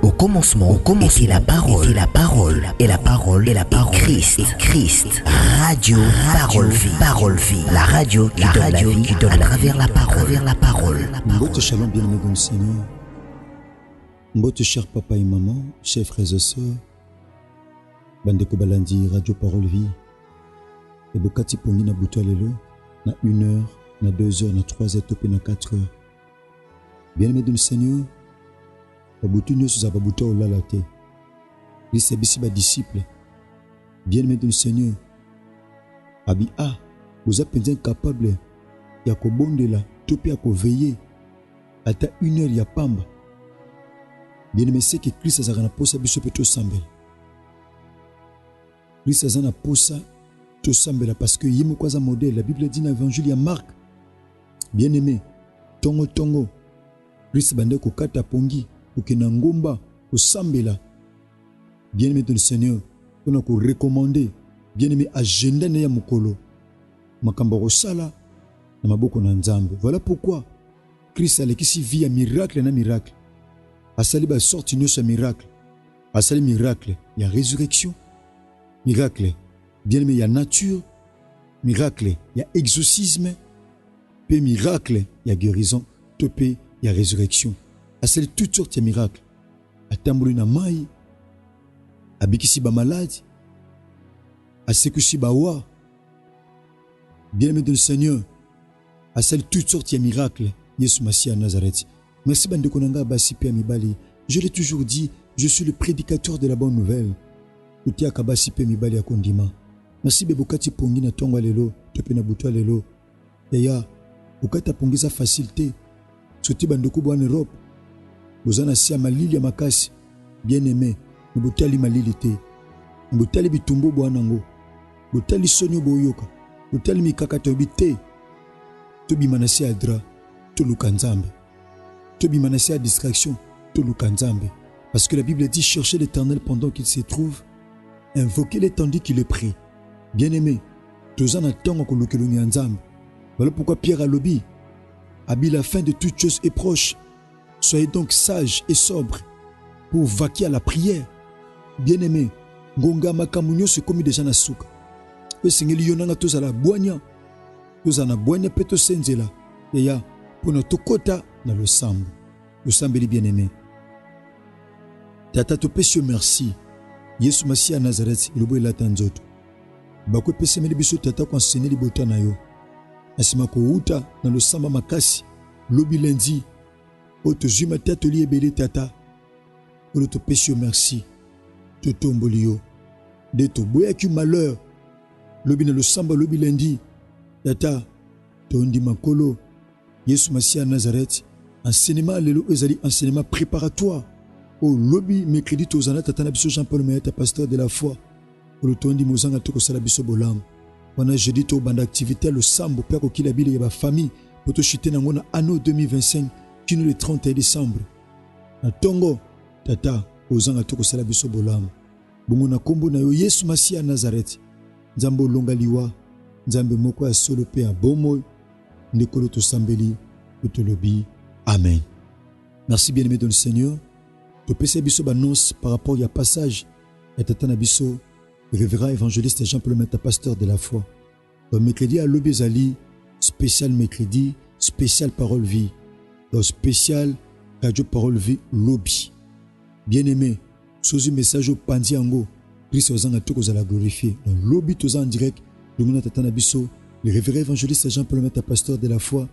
Au commencement était la parole, et la parole est Christ. Radio Parole Vie. La radio qui donne la vie à travers la parole. Mbote shalom, bien-aimé dans le Seigneur. Mbote cher papa et maman, chers frères et sœurs. Bandeko balandi Radio Parole Vie. Et bokati pongi na butu lelo na 1 heure, na 2 heures, na 3 heures, topé na 4 heures. Bien-aimé dans le Seigneur. Babutu nyo sous ababuta o lalate. Lise bisi ba disciple. Bien-aimé dans le Seigneur. Abi a, vous êtes incapable ya ko bondela, topi ya ko veiller. Ata 1 heure ya pamba. Bien-aimé, c'est que Christ azana posa biso peto sambel. Christ azana posa to sambela parce que yimo kwaza modèle. La Bible dit dans l'évangile ya Marc. Bien-aimé, tongo Christ bande ko kata pongi. Pour que Nangomba, au Sambela, bien-aimé dans le Seigneur, on a recommandé, bien-aimé, agenda na ya mukolo, makamba rosala, na maboko na nzambe. Voilà pourquoi Christ a l'équisi via miracle na miracle. A sali ba sorti nous ce miracle. A sali miracle, il y a résurrection. Miracle, bien-aimé, il y a nature. Miracle, il y a exorcisme. Puis miracle, il y a guérison. Topé, il y a résurrection. A sali toutes sortes de miracles. A tambuli na mai, a bikisi ba malade, a sekusi ba wa. Bien-aimé de le Seigneur, a sali toutes sortes de miracles. Yesu Masia Nazareth. Merci bandeko nanga basi pe mibali. Je l'ai toujours dit, je suis le prédicateur de la bonne nouvelle. Utia kabasi pe mibali ya kondima. Merci bebokati pongi na tonga lelo, tope na butwa lelo. Yaya, ukata pongiza facilité. Soti bandeko bo en Europe. Bozana si malili ya makasi, bien-aimé, mbotali malili te. Mbotali bitumbo bwanango. Botali sonyo boyoka. Botali mikakato bite. Tobi manasi adra, to lukanzambe. Tobi manasi a distraction, to lukanzambe. Parce que la Bible dit chercher l'Éternel pendant qu'il se trouve, invoquez-le tandis qu'il est prêt. Bien-aimé, tozana tongo ko lukelungi nzambe. Voilà pourquoi Pierre a lobby. Abi la fin de toute chose est proche. Soyez donc sages et sobres pour vaquer à la prière. Bien-aimé, ngonga makamunyo se commis déjà na souka. Le Seigneur yonanga tozala boanya. Tozana boanya peto senzela. Yaya, pour notre kota na le sambo. Le sambeli bien-aimé. Tata to pesio merci. Yesu Masia Nazareth, ilobo elata nzoto. Bako pese meli biso tata kwa enseigne libota na yo. Asima ko uta na le samba makasi. Lobi lundi. Oto zuma tata li ebele tata. Oto pesio merci. Toto mbolio. De to boya ki malheur. Lobi na le samba lobi lundi. Tata. Tondi makolo. Yesu Masia Nazareth. Enseignement lelo ezali enseignement préparatoire. O lobi mercredi tozana tata na biso Jean-Paul Mayata pasteur de la foi. Oto tondi mozanga toko sala biso bolam. Wana jeudi to banda activité le sambo peko kila bile ya ba famille. Poto chite na ngona anno 2025. Kino le 31 décembre. Na tongo, tata, ozanga toko sala biso bolam. Bungu na kombo na yo Yesu Masia Nazareth. Nzambo longa liwa, nzambe moko ya solo pe ya bomo, ndekolo to sambeli, to lobi. Amen. Merci bien-aimé dans le Seigneur. To pese biso banonce par rapport à passage. Et tata na biso, révérend évangéliste Jean-Paul Mayata pasteur de la foi. Donc mercredi à lobi zali, spécial mercredi, spécial parole vie. Dans spécial Radio Parole Vie lobby. Bien-aimé, sozu message au Pandiango, Christ ozanga toko za la glorifier. Dans lobby toza en direct, le tatana biso, le révérend évangéliste Jean-Paul Mayata pasteur de la foi,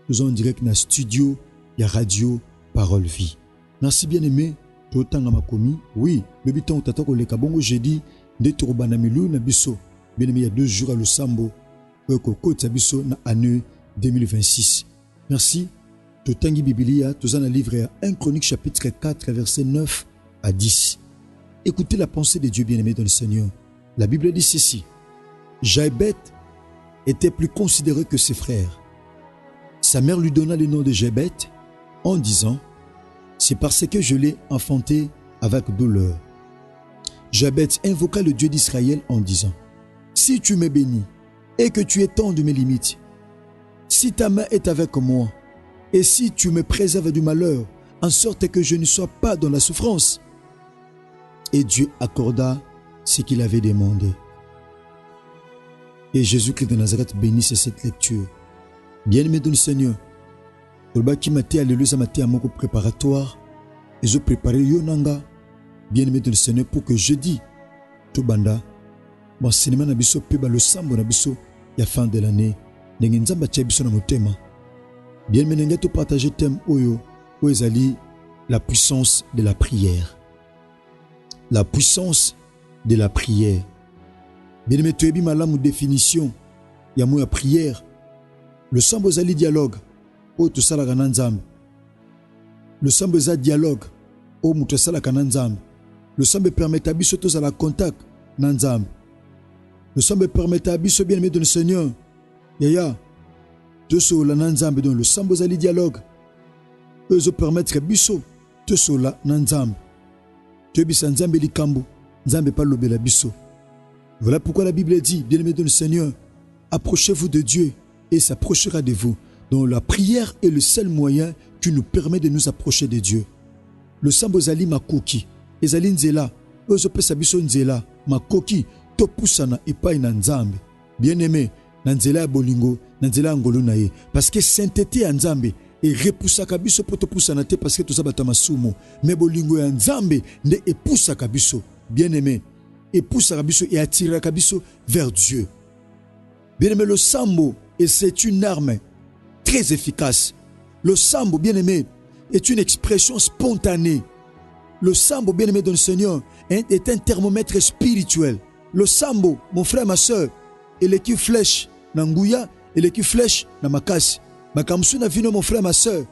toza en direct na studio, ya Radio Parole Vie. Merci bien-aimé, totanga makomi. Oui, le bitan tatako le kabongo jeudi, de torobana milu na biso. Bien-aimé, il y a 2 jours à le sambo, ko kota biso na année 2026. Merci. Totangi Biblia, tozana livre à 1 Chronique chapitre 4 verset 9 à 10. Écoutez la pensée de Dieu bien-aimé dans le Seigneur. La Bible dit ceci. Jaébet était plus considéré que ses frères. Sa mère lui donna le nom de Jaébet en disant, c'est parce que je l'ai enfanté avec douleur. Jaébet invoqua le Dieu d'Israël en disant, si tu me bénis et que tu étendes mes limites, si ta main est avec moi, et si tu me préserves du malheur, en sorte que je ne sois pas dans la souffrance. Et Dieu accorda ce qu'il avait demandé. Et Jésus-Christ de Nazareth bénisse cette lecture. Bien-aimé dans le Seigneur, qui m'a été alléluia, ça m'a été un mot préparatoire. Et je préparais Yonanga, bien-aimé dans le Seigneur, pour que jeudi, tout banda, mon cinéma n'a biso, peba le sambo n'a biso, y a fin de l'année, n'engen zamba tia biso na motema. Bien-aimé, n'engen tout partager thème oyo, oezali, la puissance de la prière. La puissance de la prière. Bien-aimé, tu es bien malade ou définition, y a mot à prière. Le sambo zali dialogue, o tout ça la gananzam. Le sambo za dialogue, o mutu ça la gananzam. Le sambo permet à biso tous à la contact, nanzam. Le sambo permet à biso bien-aimé de le Seigneur. Yaya, tout ça la nanzam, donc le sambo zali dialogue. Eux permettre biso, tout ça la nanzam. Tu es bisa nzambe li kambu, nzambe pas lobela biso. Voilà pourquoi la Bible dit, bien-aimé de le Seigneur, approchez-vous de Dieu et s'approchera de vous. Donc la prière est le seul moyen qui nous permet de nous approcher de Dieu. Le sambo zali makoki, ezali nzela, ozo pesa biso nzela, makoki, to pusana epai na nzambe. Bien-aimé, na nzela ya bolingo, na nzela ya ngolo na ye. Parce que sainteté ya nzambe, et repoussaka biso poto pusana te parce que tout ça batama sumo. Mais bolingo ya nzambe, ne epoussaka biso. Bien-aimé, epoussaka biso et attiraka biso vers Dieu. Bien-aimé, le sambo, et c'est une arme très efficace. Le sambo, bien-aimé, est une expression spontanée. Le sambo, bien-aimé dans le Seigneur, est un thermomètre spirituel. Le sambo, mon frère, ma soeur, et l'équipe flèche, n'angouya, et l'équipe flèche, na makasi. Makamsu na vino, mon frère, ma soeur,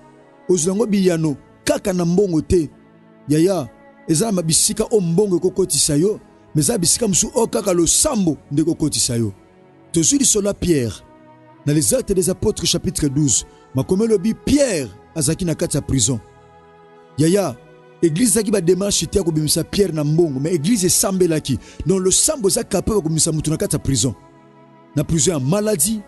ozulango biyano, kaka na mbongo te. Yaya, eza mabisika o mbongo kokoti sayo, mais za bisika msu o kaka le sambo de kokoti sayo. Tozuli sola Pierre, dans les Actes des Apôtres chapitre 12, makomelobi Pierre azaki na kati ya prison. Yaya, église zaki ba démarche te ko bimisa Pierre na mbongo, mais église esambelaki. Donc le sambo za capable ko bimisa mutu na kati ya prison. Na prison ya maladie,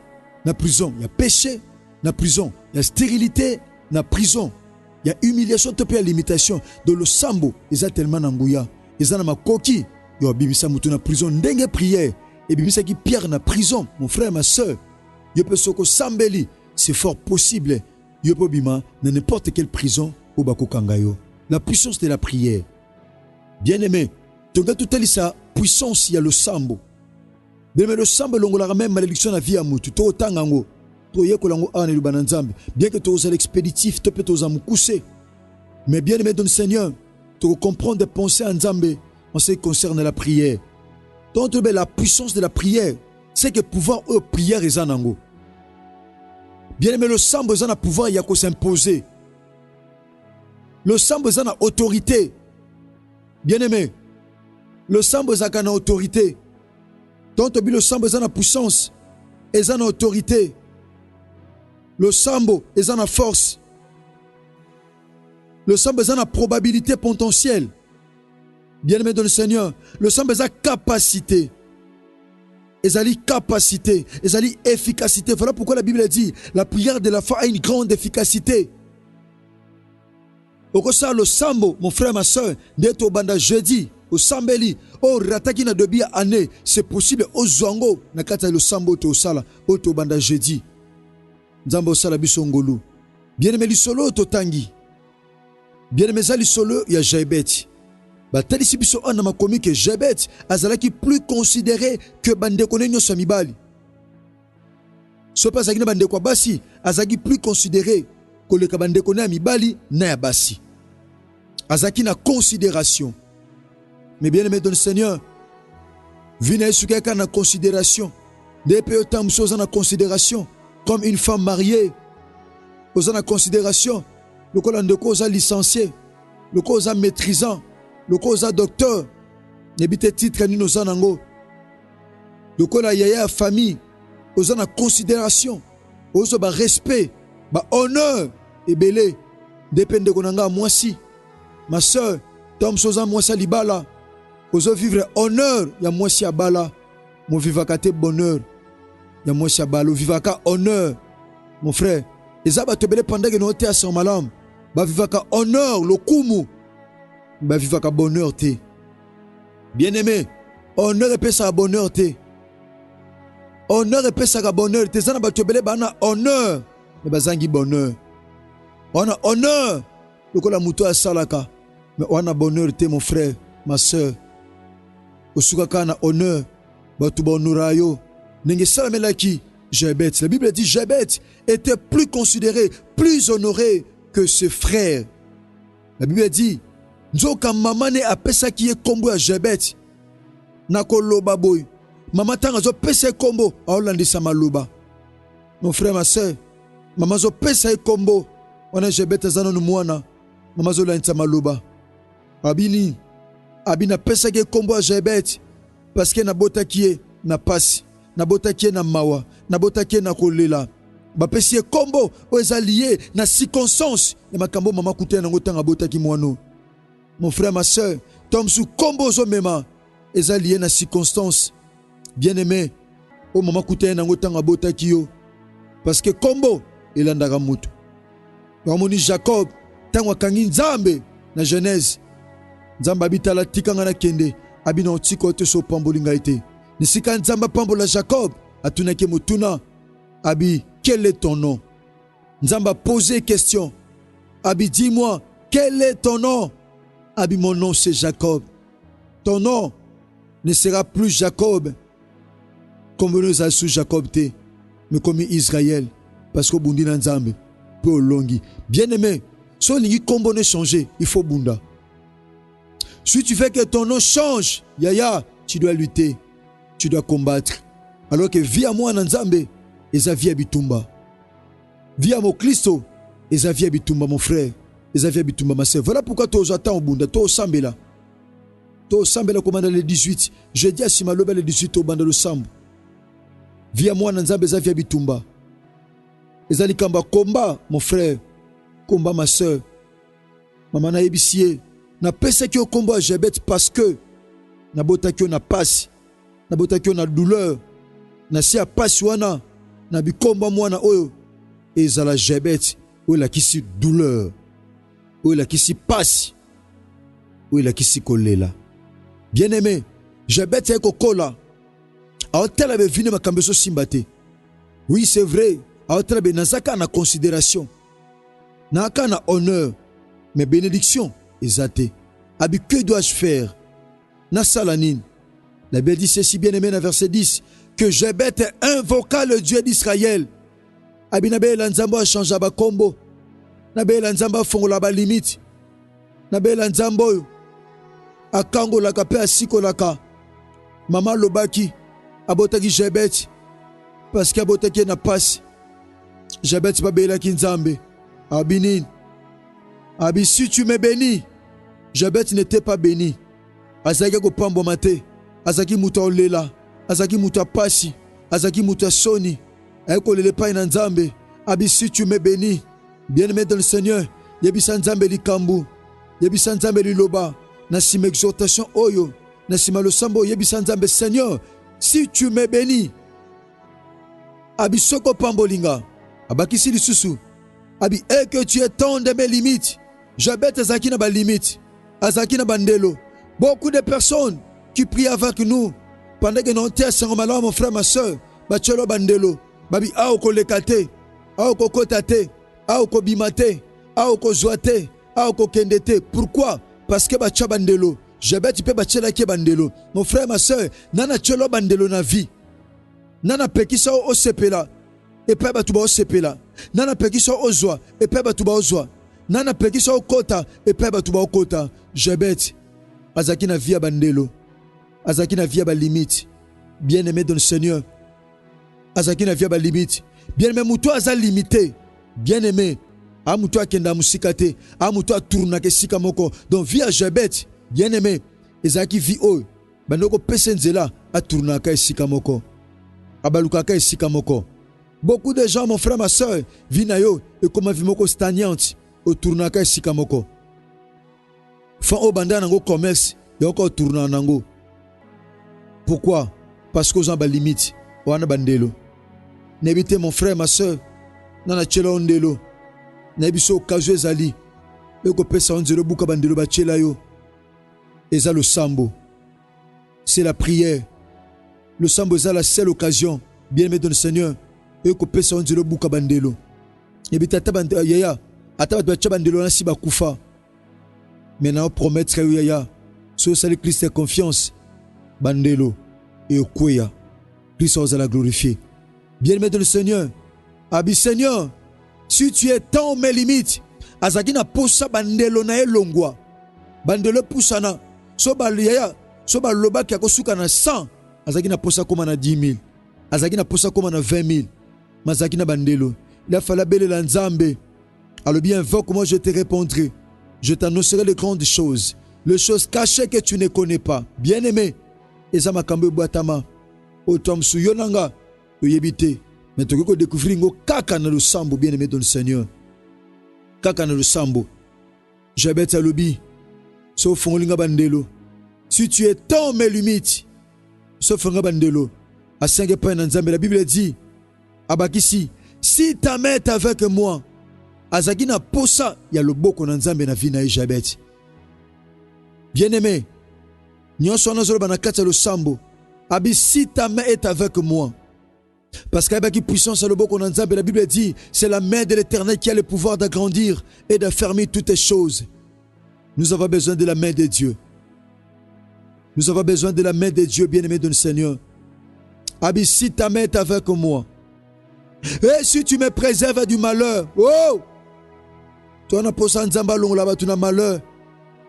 na prison ya péché, na prison ya stérilité, na prison ya humiliation to pe limitation. Donc le sambo eza tellement na nguya, eza na makoki yo bimisa mutu na prison ndenge prière. Et bimisa ki Pierre na prison, mon frère, ma soeur. Yo pe soko sambeli, c'est fort possible. Yo pe bima dans n'importe quelle prison au bako kangayo. La puissance de la prière. Bien-aimé, tonga tout sa puissance, il y a le sambo. Bien-aimé, le sambo longola même malédiction na vie à mutu. To tangango, to yeko lango ane lu bananzambe. Bien que to osa l'expéditif, to pe to osa mukuse. Mais bien-aimé dans le Seigneur, to comprendre des pensées en Nzambe en ce qui concerne la prière. Donc la puissance de la prière, c'est que pouvoir prière est en. Bien-aimé, le sambo est en pouvoir, il y a qu'à s'imposer. Le sambo est en autorité. Bien-aimé, le sambo est en autorité. Donc le sambo est en puissance, est en autorité. Le sambo est en force. Le sambo est en probabilité potentielle. Bien-aimé dans le Seigneur, le sambo est en capacité. Ezali capacité, ezali efficacité. Voilà pourquoi la Bible dit la prière de la foi a une grande efficacité. Au ça le sambo, mon frère, ma soeur, d'être au banda jeudi, au sambeli, au rataki na debi année, c'est possible au zongo, na kata le sambo to sala, au to banda jeudi. Nzambo sala bisongolu. Bien-aimé li solo to tangi. Bien-aimé zali solo ya jaibeti. Batali si biso on ma komi que Jebet azalaki plus considéré que bandeko nenyo samibali. So pas azaki na bandeko basi azaki plus considéré que le bandeko na mibali na ya basi. Azaki na considération. Mais bien aimé dans le Seigneur, vina esukaka na considération. Depuis autant de na considération comme une femme mariée. Oza na considération le ko landeko oza licencié, le ko oza maîtrisant. Le cause docteur, n'habite titre ni nos anango. Le cause la yaya famille, aux en considération, aux en respect, honneur et belé. Dépend de konanga moi si, ma soeur, tom soza moi sa libala, aux vivre honneur ya moi si abala, mon vivakate bonheur, ya moi si abala, vivaka honneur, mon frère. Les abattu belé pendant que nous étions à son malam, bavivaka honneur lokumu bavivaka bonheur te. Bien-aimé, honneur epesaka bonheur te. Honneur epesaka bonheur te. Zana bato ebele bana honneur me bazangi bonheur. Wana honneur lokola muto asalaka mais wana bonheur te mon frère, ma soeur. Osukaka na honneur bato bonora yo ndenge salamelaki Jebet. La Bible dit Jebet était plus considéré, plus honoré que ses frères. La Bible dit nzoka mama ne apesaki ye kombo ya Jebet nakoloba boy. Mama tanga zo pesa kombo aolandisa maloba. Mon frère, ma soeur, mama zo pesa kombo wana Jebet azana no mwana mama zo landisa maloba. Abini abina pesa ke kombo ya Jebet parce que nabotaki ye na pasi, nabotaki ye na mawa, nabotaki ye na kolela. Bapesi ye kombo o eza lié na circonstance ya makambo mama kutea nango tanga botaki mwano. Mon frère, ma soeur, tom sou kombo zo mema eza lié na circonstance. Bien-aimé, o mama kutea nango tanga botaki yo parce que kombo elandaka mutu. Wamoni Jacob tango akangi Nzambe na Genèse. Nzambe abitala tikanga na kende abina otiko te so pamboli ngai te. Nisika Nzambe pambola Jacob atunaki mutuna abi quel est ton nom? Nzambe a posé question. Abi dis-moi quel est ton nom? Abi mon nom c'est Jacob. Ton nom ne sera plus Jacob comme nous a sous Jacob te mais comme Israël parce que bundi na Nzambe peu longi. Bien-aimé, si on combo ne changer, il faut bunda. Si tu veux que ton nom change, yaya, tu dois lutter, tu dois combattre. Alors que via moi na Nzambe, eza via bitumba. Via mon Christo, eza via bitumba mon frère, eza via bitumba ma sœur. Voilà pourquoi tu attends au bunda, tu au sambela. Tu au sambela comme dans le 18. Je dis à Simaloba le 18 au banda le sambo. Via moi na Nzambe eza via bitumba. Ezali kamba combat mon frère, combat ma sœur. Maman na ebisie na pesa ki o combat Jebet parce que na botaki o na passe, na botaki o na douleur, na si a passe wana na bikomba mwana oyo ezala Jebet oyo la kisi douleur, oyo la kisi passe, oyo la kisi kolela. Bien-aimé, Jebet e kokola aotela be vine makambe so simbate. Oui, c'est vrai. Aotrabe nazaka na considération, naka na honneur, mais bénédiction ezate. Abi que dois-je faire? Na salanine. La Bible dit ceci bien aimé dans verset 10 que Jebet invoqua le Dieu d'Israël. Abi nabe la Nzambo a changé ba kombo. Nabe la Nzambo fongola ba limite. Nabe la Nzambo akango la kape asiko laka. Mama lobaki abotaki Jebet parce que abotaki na passe. Jebet babela kinzambe. Abinin. Abi si tu me bénis, Jebet n'était pas béni. Azaki ko pambo mate. Azaki muta olela. Azaki muta pasi. Azaki muta soni. Eko lele pa ina nzambe. Abi si tu me bénis, bien-aimé dans le Seigneur, yebisa nzambe li kambu. Yebisa nzambe li loba. Na sima exhortation oyo. Na sima lo sambo yebisa nzambe Seigneur, si tu me bénis. Abi soko pambo linga. Abakisi lisusu. Abi et que tu étends de mes limites. Jebet azaki na ba limite. Azaki na bandelo. Beaucoup de personnes qui prient avec nous pendant que nous sommes malades, mon frère, ma soeur, bachelo bandelo. Babi ao ko lekate, ao ko kotate, ao ko bimate, ao ko zoate, ao ko kendete. Pourquoi? Parce que bacha bandelo. Jebet peut bachela ki bandelo. Mon frère, ma soeur, nana chelo bandelo na vie. Nana pekisa o sepela. Et puis batuba o sepela. Nana pekisa o zwa. Et puis batuba o zwa. Nana pekisa o kota. Et puis batuba o kota. Jebet azaki na via bandelo. Azaki na via ba limite. Bien-aimé dans le Seigneur. Azaki na via ba limite. Bien-aimé muto aza limité. Bien-aimé. A muto akenda musikate. A muto a tourna ke sika moko. Donc via Jebet. Bien-aimé. Ezaki vi o. Bandoko pesenzela a tourna ka sika moko. Abaluka ka sika moko. Beaucoup de gens, mon frère, ma soeur, vinayo et comme vimoko stagnante au tournaka sikamoko. Fan au banda nango commerce et encore tourna nango. Pourquoi? Parce qu'aux gens ba limite. Wana bandelo. N'évitez mon frère, ma soeur, nana chelo ondelo. N'ébiso kazo ezali. ekopesa onzelo buka bandelo bachela yo eza le sambo. C'est la prière. Le sambo est la seule occasion, bien-aimé dans le Seigneur, et que peut s'en dire buka bandelo. Et bien tata bandelo yaya, ata bacha bandelo na si bakufa. Maintenant promettre yaya, so sali Christ a confiance, bandelo et okoya. Christ va la glorifier. Bien-aimé dans le Seigneur, abi Seigneur, si tu es tant mes limites, azaki na posa bandelo na elongwa. Bandelo pusana, so baliyaya, so baloba ki akosuka na 100. Azaki na posa koma na 10 000. Azaki na posa koma na 20 000. Mazaki na bandelo. Il a fallu belle la nzambe. Alors bien, invoque, moi je te répondrai. Je t'annoncerai les grandes choses. Les choses cachées que tu ne connais pas. Bien-aimé. Eza makambo boatama. Otom su yonanga. Oyebite. Mais tu peux découvrir ngo kaka na le sambo, bien-aimé dans le Seigneur. Kaka na le sambo. Jabet alobi. So fongolinga bandelo. Si tu es tant mes limites. Sauf un bandelo. À 5 points dans Nzambe, la Bible dit Abakisi, si ta main est avec moi, Azagi na posa, il y a le beau qu'on Nzambe na vie na Jabet. Bien-aimé, nyonso na zolo banakata le sambo. Abi si ta main est avec moi. Parce qu'avec puissance à le beau qu'on Nzambe, la Bible dit c'est la main de l'Éternel qui a le pouvoir d'agrandir et d'affermir toutes les choses. Nous avons besoin de la main de Dieu. Nous avons besoin de la main de Dieu, bien-aimé de le Seigneur. Abi, si ta main est avec moi, et si tu me préserves du malheur, oh! Toi, on a posé un Nzamba long là-bas, tu as malheur.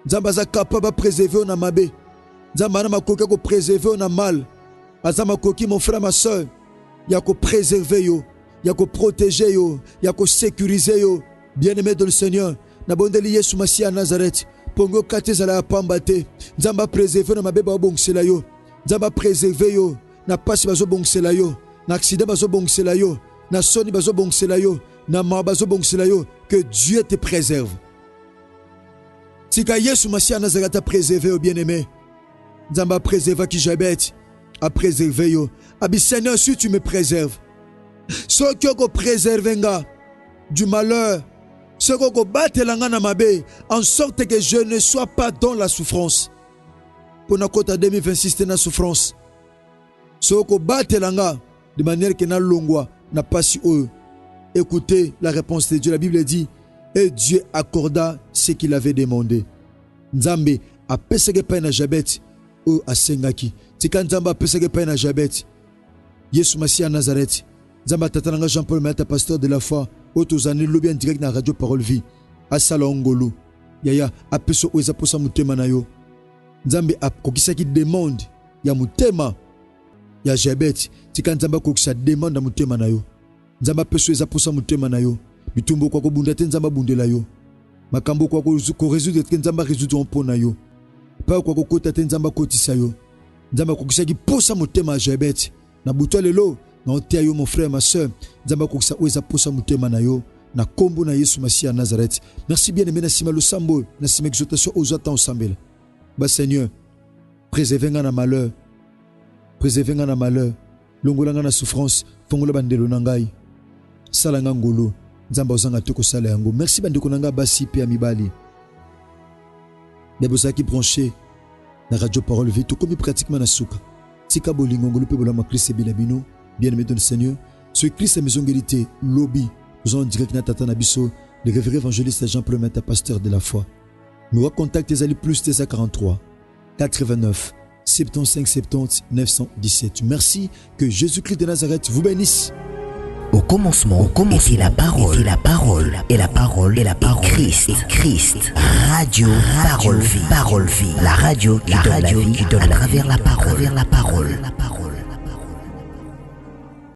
Nzamba est capable de préserver, on a mabé. Nzamba n'a pas de préserver, on a mal. Azama koki, mon frère, ma soeur, il y a qu'à préserver, il y a qu'à protéger, il y a qu'à sécuriser, bien-aimé de le Seigneur. Nabondeli Yesu Masi à Nazareth. Pongo kate zala pambate. Nzamba préserver na mabeba bongsela yo. Nzamba préserver yo. Na pasi bazo bongsela yo. Na accident bazo bongsela yo. Na soni bazo bongsela yo. Na ma bazo bongsela yo. Que Dieu te préserve. Tika Yesu Masi à Nazareth a préservé au bien-aimé. Nzamba préserver qui j'habite. A préserver yo. Abi Seigneur, si tu me préserves. So kyoko préservenga du malheur. En sorte que je ne sois pas dans la souffrance. Pour notre côté 2026, c'est la souffrance. De manière que na longwa n'a pas si eux. Écoutez la réponse de Dieu. La Bible dit et Dieu accorda ce qu'il avait demandé. Nzambe a peseke pa na Jabet ou a sengaki. Tika Nzamba a peseke pa na Jabet. Yesu Masi à Nazareth. Nzamba tatananga Jean-Paul Mata, pasteur de la foi. Otozane lobi en direct na radio Parole Vie. Asala ongolo. Yaya apeso oza posa mutema na yo. Nzambe kokisa ki demande ya mutema ya Jabet. Tika Nzamba kokisa demande na mutema na yo. Nzamba apeso eza posa mutema na yo. Bitumbo kwa ko bunda te Nzamba bundela yo. Makambo kwa ko résoudre te Nzamba résoudre mpo na yo. Pa kwa ko kota te Nzamba kotisa yo. Nzamba kokisa ki posa mutema ya Jabet. Na butwa lelo na otea yo mon frère ma soeur. Nzamba kokisa oza posa mutema na yo. Na kombo na Yesu Masi à Nazareth. Merci bien aimé na sima le sambo. Na sima exhortation aux attentes ensemble. Bah Seigneur, préservez-nga na malheur. Préservez-nga na malheur. Longolanga na souffrance. Fongola bandelo nangai. Salanga ngolo. Nzamba ozanga toko sala yango. Merci bandeko nanga basi pe amibali. Debosa qui branché na radio Parole Vie. Tout comme pratiquement na souka. Tika bolingo ngolo pe bolama Christ bilabino. Bien aimé dans le Seigneur. Ce Christ est maison vérité. Lobby. Nous avons direct na tata nabiso. Le révérend évangéliste Jean-Paul Mata, pasteur de la foi. Nous contactez les plus de 43 89 75 70 917. Merci, que Jésus-Christ de Nazareth vous bénisse. Au commencement, était la parole, et la parole, Christ. Radio, Parole Vie, la radio qui donne la vie à travers la parole.